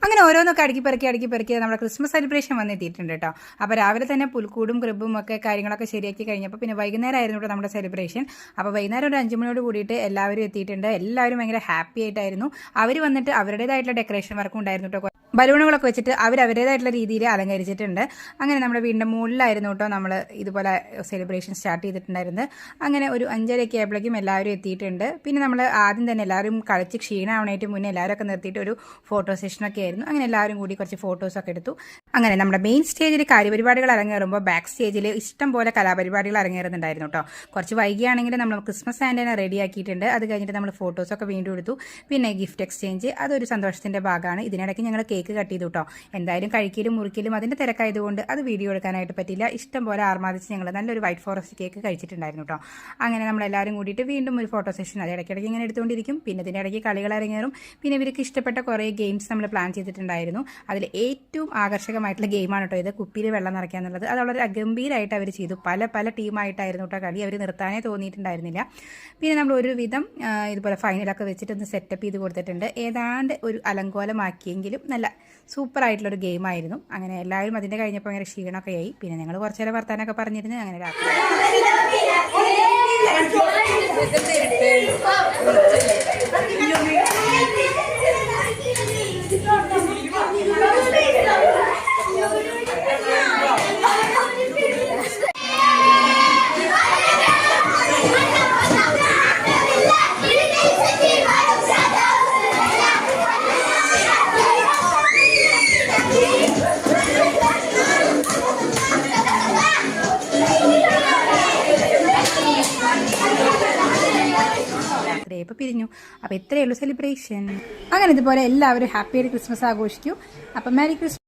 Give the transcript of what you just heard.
അങ്ങനെ ഓരോന്നൊക്കെ അടുക്കി പെറുക്കി നമ്മുടെ ക്രിസ്മസ് സെലിബ്രേഷൻ വന്നെത്തിയിട്ടുണ്ട് കേട്ടോ. അപ്പോൾ രാവിലെ തന്നെ പുൽക്കൂടും ക്രിബും ഒക്കെ കാര്യങ്ങളൊക്കെ ശരിയാക്കി കഴിഞ്ഞപ്പോൾ പിന്നെ വൈകുന്നേരം ആയിരുന്നു കേട്ടോ നമ്മുടെ സെലിബ്രേഷൻ. അപ്പോൾ വൈകുന്നേരം ഒരു 5 മണിയോട് കൂടിയിട്ട് എല്ലാവരും എത്തിയിട്ടുണ്ട്. എല്ലാവരും ഭയങ്കര ഹാപ്പി ആയിട്ടായിരുന്നു. അവർ വന്നിട്ട് അവരുടേതായിട്ടുള്ള ഡെക്കറേഷൻ വർക്കും ഉണ്ടായിരുന്നു കേട്ടോ. ബലൂണുകളൊക്കെ വെച്ചിട്ട് അവരവരുടേതായിട്ടുള്ള രീതിയിൽ അലങ്കരിച്ചിട്ടുണ്ട്. അങ്ങനെ നമ്മുടെ വീടിൻ്റെ മുകളിലായിരുന്നു കേട്ടോ നമ്മൾ ഇതുപോലെ സെലിബ്രേഷൻ സ്റ്റാർട്ട് ചെയ്തിട്ടുണ്ടായിരുന്നത്. അങ്ങനെ ഒരു 5:30 ആയപ്പോഴേക്കും എല്ലാവരും എത്തിയിട്ടുണ്ട്. പിന്നെ നമ്മൾ ആദ്യം തന്നെ എല്ലാവരും കളിച്ച് ക്ഷീണമാവണേറ്റ് മുന്നേ എല്ലാവരൊക്കെ നിർത്തിയിട്ട് ഒരു ഫോട്ടോ സെഷനൊക്കെ ആയിരുന്നു. അങ്ങനെ എല്ലാവരും കൂടി കുറച്ച് ഫോട്ടോസൊക്കെ എടുത്തു. അങ്ങനെ നമ്മുടെ മെയിൻ സ്റ്റേജിൽ കാര്യപരിപാടികൾ അരങ്ങേറുമ്പോൾ ബാക്ക് സ്റ്റേജിൽ ഇഷ്ടം പോലെ കലാപരിപാടികൾ അരങ്ങേറുന്നുണ്ടായിരുന്നു കേട്ടോ. കുറച്ച് വൈകിയാണെങ്കിൽ നമ്മൾ ക്രിസ്മസ് സാന്റനെ റെഡിയാക്കിയിട്ടുണ്ട്. അത് കഴിഞ്ഞിട്ട് നമ്മൾ ഫോട്ടോസൊക്കെ വീണ്ടും എടുത്തു. പിന്നെ ഗിഫ്റ്റ് എക്സ്ചേഞ്ച്, അതൊരു സന്തോഷത്തിൻ്റെ ഭാഗമാണ്. ഇതിനിടയ്ക്ക് ഞങ്ങൾ കേക്ക് കട്ട് ചെയ്തു കേട്ടോ. എന്തായാലും കഴിക്കലും മുറിക്കലും അതിൻ്റെ തിരക്കായതുകൊണ്ട് അത് വീഡിയോ എടുക്കാനായിട്ട് പറ്റില്ല. ഇഷ്ടം പോലെ ആർമാദിച്ച് ഞങ്ങൾ നല്ലൊരു വൈറ്റ് ഫോറസ്റ്റ് കേക്ക് കഴിച്ചിട്ടുണ്ടായിരുന്നു കേട്ടോ. അങ്ങനെ നമ്മളെല്ലാവരും കൂടിയിട്ട് വീണ്ടും ഒരു ഫോട്ടോ സെഷൻ അത് ഇടയ്ക്കിടയ്ക്ക് ഇങ്ങനെ എടുത്തുകൊണ്ടിരിക്കും. പിന്നെ ഇതിൻ്റെ ഇടയ്ക്ക് കളികൾ ഇറങ്ങേറും. പിന്നെ ഇവർക്ക് ഇഷ്ടപ്പെട്ട കുറേ ഗെയിംസ് നമ്മൾ പ്ലാൻ ചെയ്തിട്ടുണ്ടായിരുന്നു. അതിൽ ഏറ്റവും ആകർഷകമായിട്ടുള്ള ഗെയിമാണ് കേട്ടോ ഇത്, കുപ്പിയിൽ വെള്ളം നിറയ്ക്കുക എന്നുള്ളത്. അത് വളരെ ഗംഭീരമായിട്ട് അവർ ചെയ്തു. പല ടീമായിട്ടായിരുന്നു കേട്ടോ കളി. അവർ നിർത്താനേ തോന്നിയിട്ടുണ്ടായിരുന്നില്ല. പിന്നെ നമ്മൾ ഒരുവിധം ഇതുപോലെ ഫൈനലൊക്കെ വെച്ചിട്ട് ഒന്ന് സെറ്റപ്പ് ചെയ്ത് കൊടുത്തിട്ടുണ്ട്. ഏതാണ്ട് ഒരു അലങ്കോലമാക്കിയെങ്കിലും നല്ല സൂപ്പറായിട്ടുള്ളൊരു ഗെയിമായിരുന്നു. അങ്ങനെ എല്ലാവരും അതിൻ്റെ കഴിഞ്ഞപ്പോൾ ഭയങ്കര ക്ഷീണമൊക്കെ ആയി. പിന്നെ ഞങ്ങൾ കുറച്ച് നേരം വർത്താനൊക്കെ പറഞ്ഞിരുന്നു. അങ്ങനെ രാത്രി ഇപ്പോൾ പിരിഞ്ഞു. അപ്പോൾ ഇത്രയേ ഉള്ളൂ സെലിബ്രേഷൻ. അങ്ങനെ ഇതുപോലെ എല്ലാവരും ഹാപ്പി ആയിട്ട് ക്രിസ്മസ് ആഘോഷിക്കൂ. അപ്പം മാരി ക്രിസ്മസ്.